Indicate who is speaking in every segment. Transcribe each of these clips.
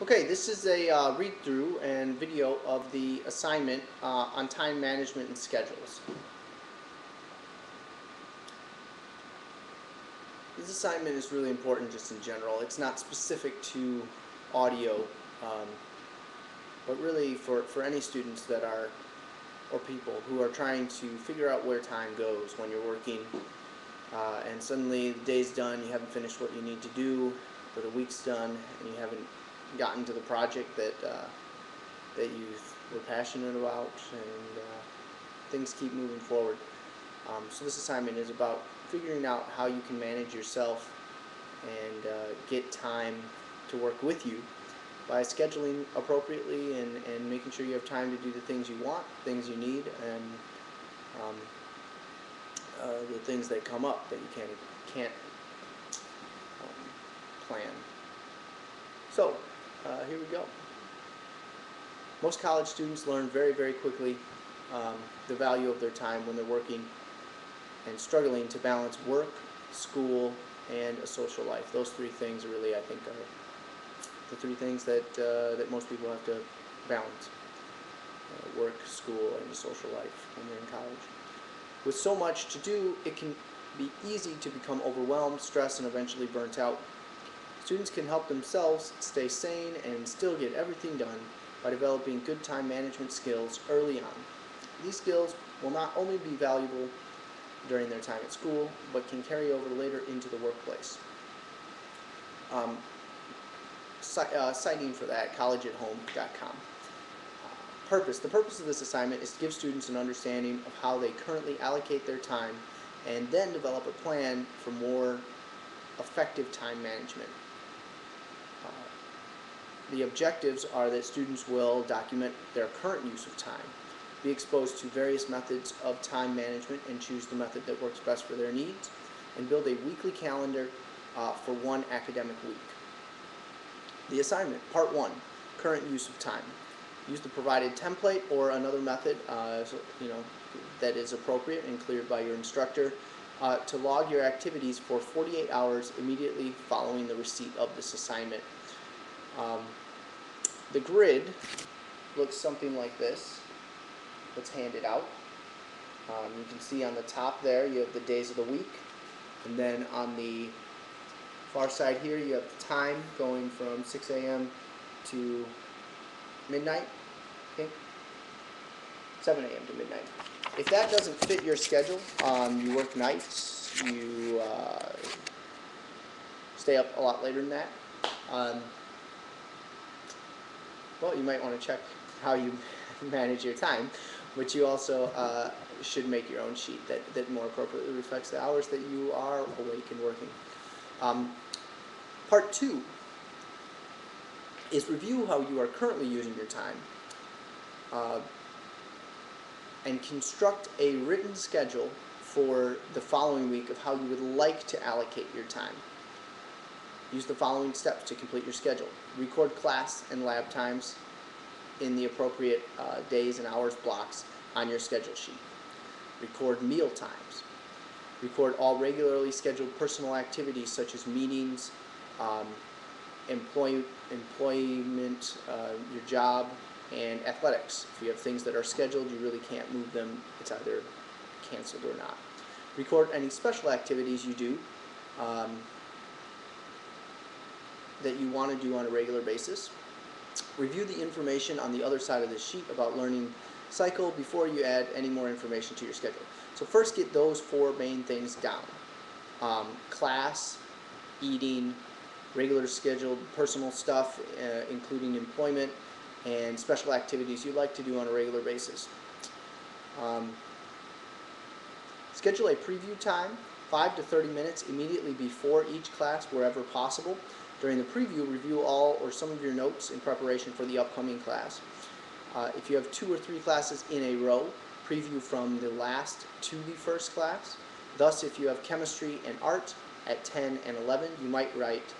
Speaker 1: Okay, this is a read-through and video of the assignment on time management and schedules. This assignment is really important just in general. It's not specific to audio, um, but really for any students that are, or people who are trying to figure out where time goes when you're working, and suddenly the day's done, you haven't finished what you need to do, or the week's done, and you haven't gotten to the project that you were passionate about, and things keep moving forward. So this assignment is about figuring out how you can manage yourself and get time to work with you by scheduling appropriately and making sure you have time to do the things you want, things you need, and the things that come up that you can't plan. So here we go. Most college students learn very, very quickly the value of their time when they're working and struggling to balance work, school, and a social life. Those three things really, I think, are the three things that most people have to balance. Work, school, and social life when they're in college. With so much to do, it can be easy to become overwhelmed, stressed, and eventually burnt out. Students can help themselves stay sane and still get everything done by developing good time management skills early on. These skills will not only be valuable during their time at school, but can carry over later into the workplace. Citing for that, collegeathome.com. The purpose of this assignment is to give students an understanding of how they currently allocate their time and then develop a plan for more effective time management. The objectives are that students will document their current use of time, be exposed to various methods of time management and choose the method that works best for their needs, and build a weekly calendar for one academic week. The assignment, Part 1, Current Use of Time. Use the provided template or another method that is appropriate and cleared by your instructor to log your activities for 48 hours immediately following the receipt of this assignment. The grid looks something like this. That's handed out. You can see on the top there you have the days of the week, and then on the far side here you have the time going from 6 a.m. to midnight. Okay, 7 a.m. to midnight. If that doesn't fit your schedule, you work nights, you stay up a lot later than that, well, you might want to check how you manage your time, but you also should make your own sheet that more appropriately reflects the hours that you are awake and working. Part 2 is review how you are currently using your time and construct a written schedule for the following week of how you would like to allocate your time. Use the following steps to complete your schedule. Record class and lab times in the appropriate days and hours blocks on your schedule sheet. Record meal times. Record all regularly scheduled personal activities such as meetings, employment, your job, and athletics. If you have things that are scheduled, you really can't move them. It's either canceled or not. Record any special activities you do that you want to do on a regular basis. Review the information on the other side of the sheet about learning cycle before you add any more information to your schedule. So first get those 4 main things down. Class, eating, regular scheduled personal stuff, including employment, and special activities you'd like to do on a regular basis. Schedule a preview time, 5 to 30 minutes immediately before each class wherever possible. During the preview, review all or some of your notes in preparation for the upcoming class. If you have 2 or 3 classes in a row, preview from the last to the first class. Thus, if you have chemistry and art at 10 and 11, you might write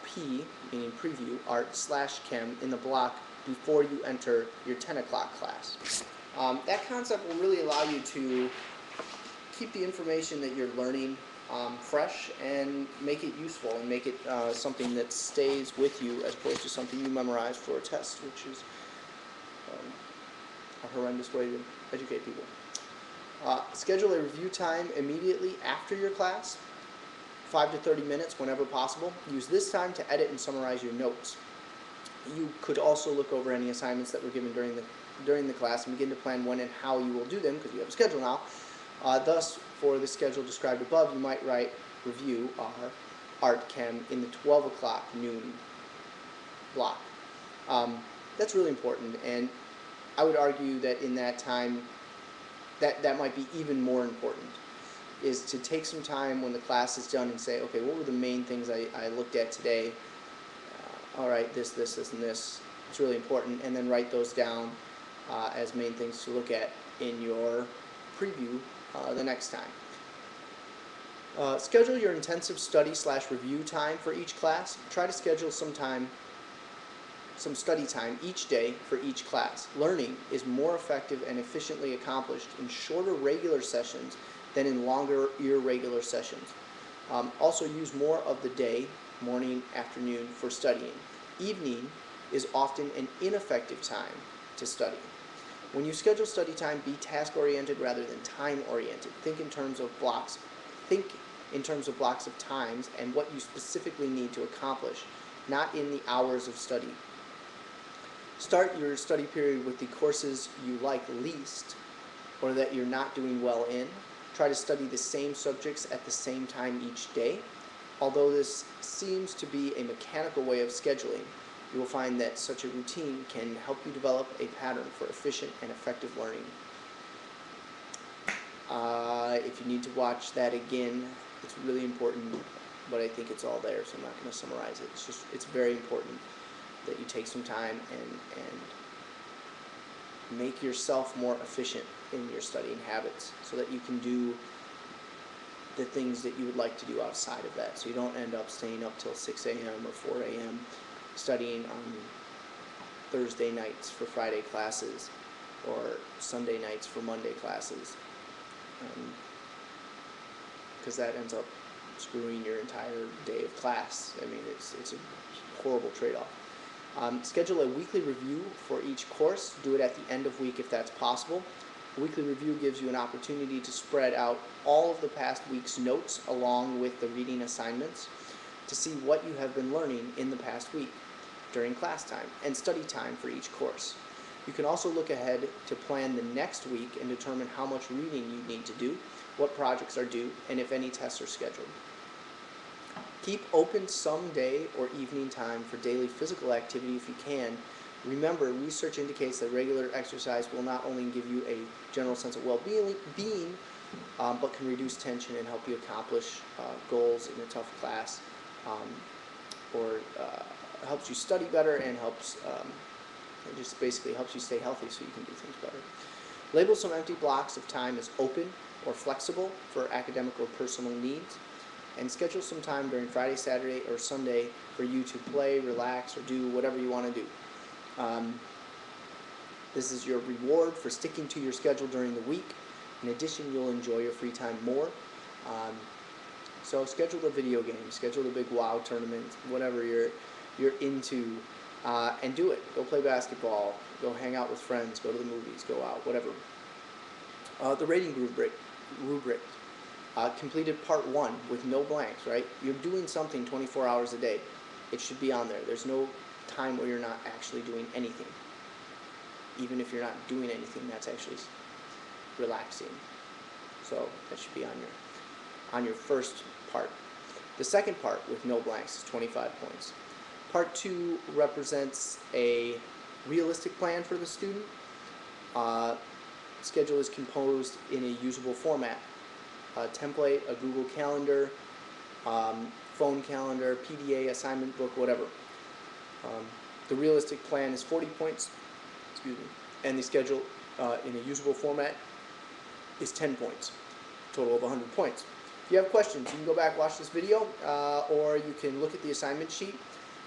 Speaker 1: P, meaning preview, art/chem in the block before you enter your 10 o'clock class. That concept will really allow you to keep the information that you're learning fresh and make it useful and make it something that stays with you as opposed to something you memorize for a test, which is a horrendous way to educate people. Schedule a review time immediately after your class, 5 to 30 minutes whenever possible. Use this time to edit and summarize your notes. You could also look over any assignments that were given during the class and begin to plan when and how you will do them, because you have a schedule now. Thus, for the schedule described above, you might write review, art, chem, in the 12 o'clock noon block. That's really important, and I would argue that in that time, that might be even more important, is to take some time when the class is done and say, okay, what were the main things I looked at today? All right, this, and this. It's really important, and then write those down as main things to look at in your preview the next time. Schedule your intensive study/review time for each class. Try to schedule some study time each day for each class. Learning is more effective and efficiently accomplished in shorter regular sessions than in longer irregular sessions. Also use more of the day, morning, afternoon, for studying. Evening is often an ineffective time to study. When you schedule study time, be task-oriented rather than time-oriented. Think in terms of blocks of times and what you specifically need to accomplish, not in the hours of study. Start your study period with the courses you like least or that you're not doing well in. Try to study the same subjects at the same time each day. Although this seems to be a mechanical way of scheduling, you will find that such a routine can help you develop a pattern for efficient and effective learning. If you need to watch that again, it's really important, but I think it's all there, so I'm not going to summarize it. It's very important that you take some time and make yourself more efficient in your studying habits so that you can do the things that you would like to do outside of that, so you don't end up staying up till 6 a.m. or 4 a.m. studying on Thursday nights for Friday classes or Sunday nights for Monday classes, because that ends up screwing your entire day of class. I mean, it's a horrible trade-off. Schedule a weekly review for each course. Do it at the end of week if that's possible. A weekly review gives you an opportunity to spread out all of the past week's notes along with the reading assignments to see what you have been learning in the past week during class time and study time for each course. You can also look ahead to plan the next week and determine how much reading you need to do, what projects are due, and if any tests are scheduled. Keep open some day or evening time for daily physical activity if you can. Remember, research indicates that regular exercise will not only give you a general sense of well-being, but can reduce tension and help you accomplish goals in a tough class, or helps you study better and helps it just basically helps you stay healthy so you can do things better. Label some empty blocks of time as open or flexible for academic or personal needs, and schedule some time during Friday, Saturday, or Sunday for you to play, relax, or do whatever you want to do. This is your reward for sticking to your schedule during the week. In addition, you'll enjoy your free time more. So schedule the video game, schedule the big WoW tournament, whatever you're into, and do it. Go play basketball, go hang out with friends, go to the movies, go out, whatever. The rating rubric. Completed part 1 with no blanks, right? You're doing something 24 hours a day. It should be on there. There's no time where you're not actually doing anything. Even if you're not doing anything, that's actually relaxing. So that should be on your first part. The second part with no blanks is 25 points. Part 2 represents a realistic plan for the student. Schedule is composed in a usable format. A template, a Google Calendar, phone calendar, PDA, assignment book, whatever. The realistic plan is 40 points, and the schedule in a usable format is 10 points, total of 100 points. If you have questions, you can go back, watch this video, or you can look at the assignment sheet.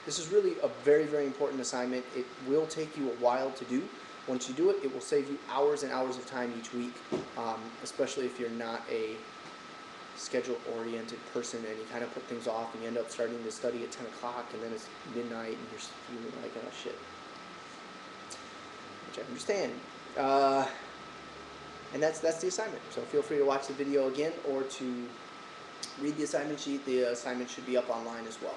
Speaker 1: This is really a very, very important assignment. It will take you a while to do. Once you do it, it will save you hours and hours of time each week, especially if you're not a schedule-oriented person, and you kind of put things off, and you end up starting to study at 10 o'clock, and then it's midnight, and you're feeling like, oh shit. Which I understand. And that's the assignment. So feel free to watch the video again or to read the assignment sheet. The assignment should be up online as well.